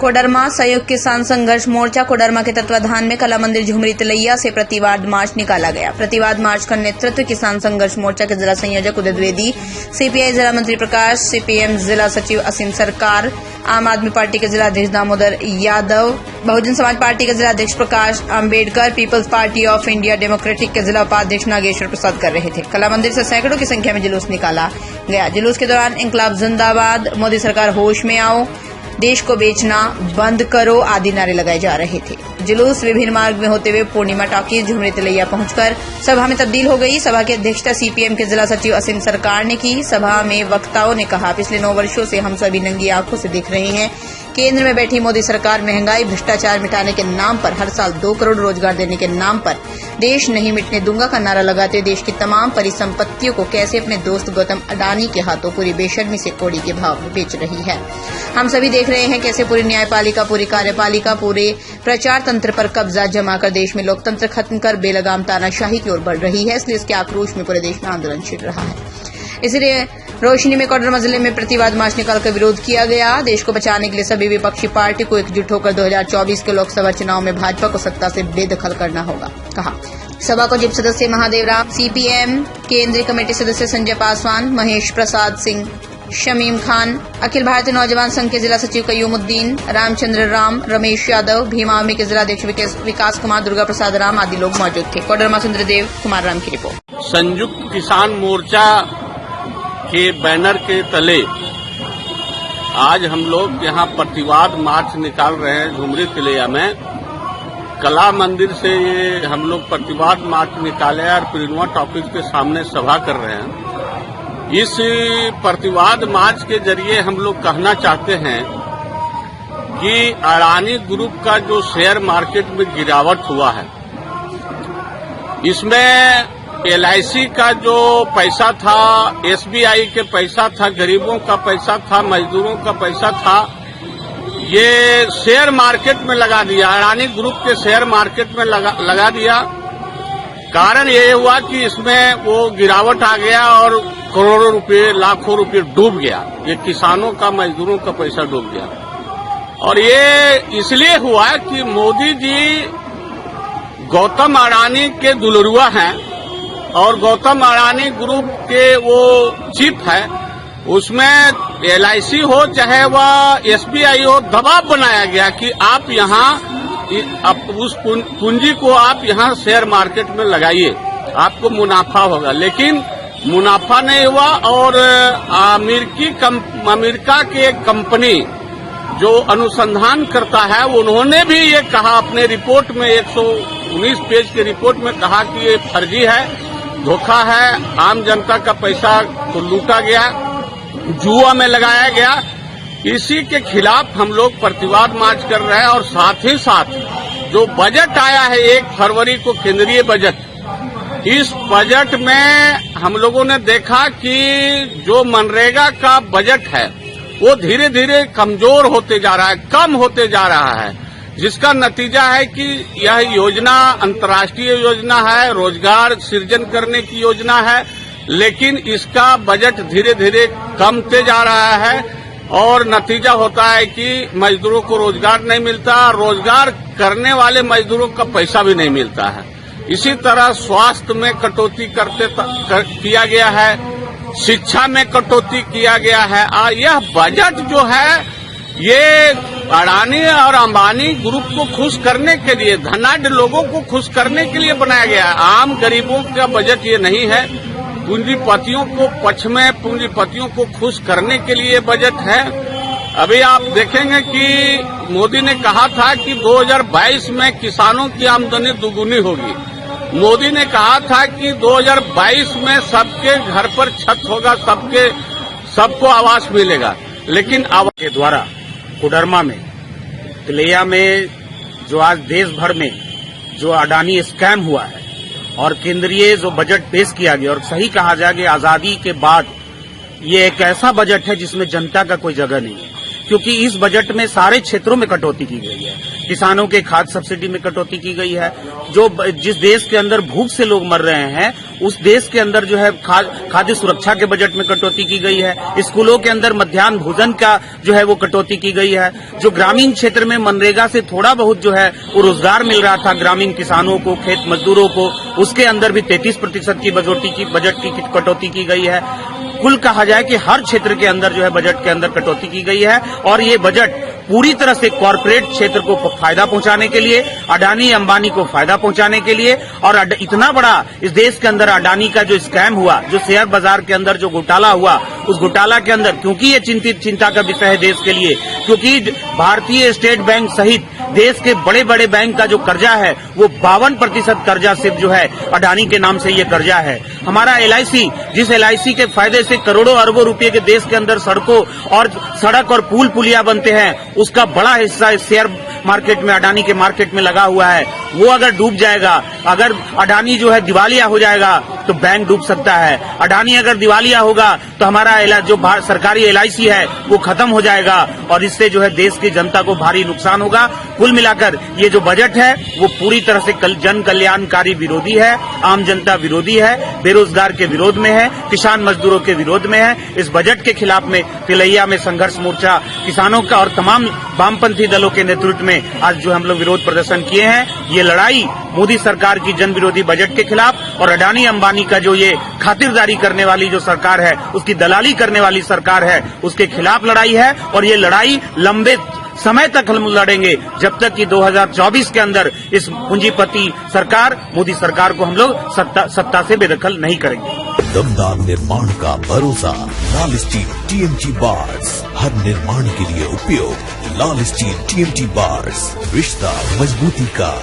कोडरमा संयुक्त किसान संघर्ष मोर्चा कोडरमा के तत्वाधान में कला मंदिर झुमरी तिलैया से प्रतिवाद मार्च निकाला गया। प्रतिवाद मार्च का नेतृत्व किसान संघर्ष मोर्चा के जिला संयोजक उदित द्विवेदी, सीपीआई जिला मंत्री प्रकाश, सीपीएम जिला सचिव असीम सरकार, आम आदमी पार्टी के जिला अध्यक्ष दामोदर यादव, बहुजन समाज पार्टी के जिला अध्यक्ष Prakash Ambedkar, people's party of India democratic के जिला उपाध्यक्ष नागेश्वर प्रसाद कर रहे थे। कला मंदिर से सैकड़ों की संख्या में जुलूस निकाला गया। जुलूस के दौरान इंकलाब जिंदाबाद, मोदी सरकार होश में आओ, देश को बेचना बंद करो आदि नारे लगाए जा रहे थे। जुलूस विभिन्न मार्ग में होते हुए पूर्णिमा टॉकीज झुमरी तिलैया पहुंचकर सभा में तब्दील हो गई। सभा की अध्यक्षता सीपीएम के जिला सचिव असीम सरकार ने की। सभा में वक्ताओं ने कहा, पिछले 9 वर्षों से हम सभी नंगी आंखों से देख रहे हैं, केंद्र में बैठी मोदी सरकार महंगाई भ्रष्टाचार मिटाने के नाम पर हर साल 2 करोड़ रोजगार देने के नाम पर देश नहीं मिटने दूंगा का नारा लगाते हुए देश की तमाम परिसंपत्तियों को कैसे अपने दोस्त गौतम अडानी के हाथों पूरी बेशर्मी से कौड़ी के भाव में बेच रही है। हम सभी देख रहे हैं कैसे पूरी न्यायपालिका, पूरी कार्यपालिका, पूरे प्रचार तंत्र पर कब्जा जमाकर देश में लोकतंत्र खत्म कर बेलगाम तानाशाही की ओर बढ़ रही है। इसलिए इसके आक्रोश में पूरे देश में आंदोलन छिड़ रहा है। इसलिए रोशनी में कोडरमा जिले में प्रतिवाद मार्च निकालकर विरोध किया गया। देश को बचाने के लिए सभी विपक्षी पार्टी को एकजुट होकर 2024 के लोकसभा चुनाव में भाजपा को सत्ता से बेदखल करना होगा, कहा। सभा को जिप सदस्य महादेव राम, सीपीएम केंद्रीय कमेटी सदस्य संजय पासवान, महेश प्रसाद सिंह, शमीम खान, अखिल भारतीय नौजवान संघ के जिला सचिव कयूमुद्दीन, रामचंद्र राम, रमेश यादव, भीमा आर्मी के जिला अध्यक्ष विकास कुमार, दुर्गा प्रसाद राम आदि लोग मौजूद थे। कोडरमा सुंदरदेव कुमार राम की रिपोर्ट। संयुक्त किसान मोर्चा के बैनर के तले आज हम लोग यहाँ प्रतिवाद मार्च निकाल रहे हैं झुमरी तिलैया में। कला मंदिर से ये हम लोग प्रतिवाद मार्च निकाले और पूर्णिमा टॉकीज के सामने सभा कर रहे हैं। इस प्रतिवाद मार्च के जरिए हम लोग कहना चाहते हैं कि अडानी ग्रुप का जो शेयर मार्केट में गिरावट हुआ है, इसमें LIC का जो पैसा था, SBI के पैसा था, गरीबों का पैसा था, मजदूरों का पैसा था, ये शेयर मार्केट में लगा दिया, अडानी ग्रुप के शेयर मार्केट में लगा दिया। कारण ये हुआ कि इसमें वो गिरावट आ गया और करोड़ों रुपए, लाखों रुपए डूब गया। ये किसानों का, मजदूरों का पैसा डूब गया। और ये इसलिए हुआ कि मोदी जी गौतम अडानी के दुलरुआ हैं और गौतम अडानी ग्रुप के वो चीफ है। उसमें LIC हो चाहे वह SBI हो, दबाव बनाया गया कि आप यहाँ उस पूंजी को आप यहाँ शेयर मार्केट में लगाइए, आपको मुनाफा होगा। लेकिन मुनाफा नहीं हुआ और अमेरिका के एक कंपनी जो अनुसंधान करता है, उन्होंने भी ये कहा अपने रिपोर्ट में, 119 पेज की रिपोर्ट में कहा कि ये फर्जी है, धोखा है, आम जनता का पैसा तो लूटा गया, जुआ में लगाया गया। इसी के खिलाफ हम लोग प्रतिवाद मार्च कर रहे हैं। और साथ ही साथ जो बजट आया है 1 फरवरी को, केंद्रीय बजट, इस बजट में हम लोगों ने देखा कि जो मनरेगा का बजट है वो धीरे धीरे कमजोर होते जा रहा है, कम होते जा रहा है, जिसका नतीजा है कि यह योजना अंतर्राष्ट्रीय योजना है, रोजगार सृजन करने की योजना है, लेकिन इसका बजट धीरे धीरे कमते जा रहा है और नतीजा होता है कि मजदूरों को रोजगार नहीं मिलता, रोजगार करने वाले मजदूरों का पैसा भी नहीं मिलता है। इसी तरह स्वास्थ्य में कटौती किया गया है, शिक्षा में कटौती किया गया है। यह बजट जो है ये अडानी और अंबानी ग्रुप को खुश करने के लिए, धनाढ्य लोगों को खुश करने के लिए बनाया गया है। आम गरीबों का बजट ये नहीं है। पूंजीपतियों को पक्ष में, पूंजीपतियों को खुश करने के लिए बजट है। अभी आप देखेंगे कि मोदी ने कहा था कि 2022 में किसानों की आमदनी दुगुनी होगी। मोदी ने कहा था कि 2022 में सबके घर पर छत होगा, सबको आवास मिलेगा। लेकिन आवास के द्वारा कोडरमा में, तिलैया में जो आज देश भर में जो अडानी स्कैम हुआ है और केंद्रीय जो बजट पेश किया गया, और सही कहा जाए कि आजादी के बाद ये एक ऐसा बजट है जिसमें जनता का कोई जगह नहीं है, क्योंकि इस बजट में सारे क्षेत्रों में कटौती की गई है। किसानों के खाद्य सब्सिडी में कटौती की गई है। जो जिस देश के अंदर भूख से लोग मर रहे हैं उस देश के अंदर जो है खाद्य सुरक्षा के बजट में कटौती की गई है। स्कूलों के अंदर मध्याह्न भोजन का जो है वो कटौती की गई है। जो ग्रामीण क्षेत्र में मनरेगा से थोड़ा बहुत जो है वो रोजगार मिल रहा था ग्रामीण किसानों को, खेत मजदूरों को, उसके अंदर भी 33% की बजट की कटौती की गई है। कुल कहा जाए कि हर क्षेत्र के अंदर जो है बजट के अंदर कटौती की गई है और ये बजट पूरी तरह से कॉरपोरेट क्षेत्र को फायदा पहुंचाने के लिए, अडानी अंबानी को फायदा पहुंचाने के लिए और इतना बड़ा इस देश के अंदर अडानी का जो स्कैम हुआ, जो शेयर बाजार के अंदर जो घोटाला हुआ, उस घोटाला के अंदर क्योंकि ये चिंता का विषय है देश के लिए, क्योंकि भारतीय स्टेट बैंक सहित देश के बड़े बड़े बैंक का जो कर्जा है वो 52% कर्जा सिर्फ जो है अडानी के नाम से ये कर्जा है। हमारा LIC, जिस LIC के फायदे से करोड़ों अरबों रुपए के देश के अंदर सड़क और पुल पुलिया बनते हैं, उसका बड़ा हिस्सा शेयर मार्केट में, अडानी के मार्केट में लगा हुआ है। वो अगर डूब जाएगा, अगर अडानी जो है दिवालिया हो जाएगा तो बैंक डूब सकता है। अडानी अगर दिवालिया होगा तो हमारा जो सरकारी LIC है वो खत्म हो जाएगा और इससे जो है देश की जनता को भारी नुकसान होगा। कुल मिलाकर ये जो बजट है वो पूरी तरह से जन कल्याणकारी विरोधी है, आम जनता विरोधी है, बेरोजगार के विरोध में है, किसान मजदूरों के विरोध में है। इस बजट के खिलाफ में तिलैया में संघर्ष मोर्चा किसानों का और तमाम वामपंथी दलों के नेतृत्व में आज जो हम लोग विरोध प्रदर्शन किए हैं। ये लड़ाई मोदी सरकार की जन विरोधी बजट के खिलाफ और अडानी अंबानी का जो ये खातिरदारी करने वाली जो सरकार है, उसकी दलाली करने वाली सरकार है, उसके खिलाफ लड़ाई है और ये लड़ाई लंबे समय तक हम लड़ेंगे जब तक कि 2024 के अंदर इस पूंजीपति सरकार, मोदी सरकार को हम लोग सत्ता से बेदखल नहीं करेंगे। दमदार निर्माण का भरोसा लाल स्टील TMT बार्स, हर निर्माण के लिए उपयोग लाल स्टील TMT बार्स, रिश्ता मजबूती का।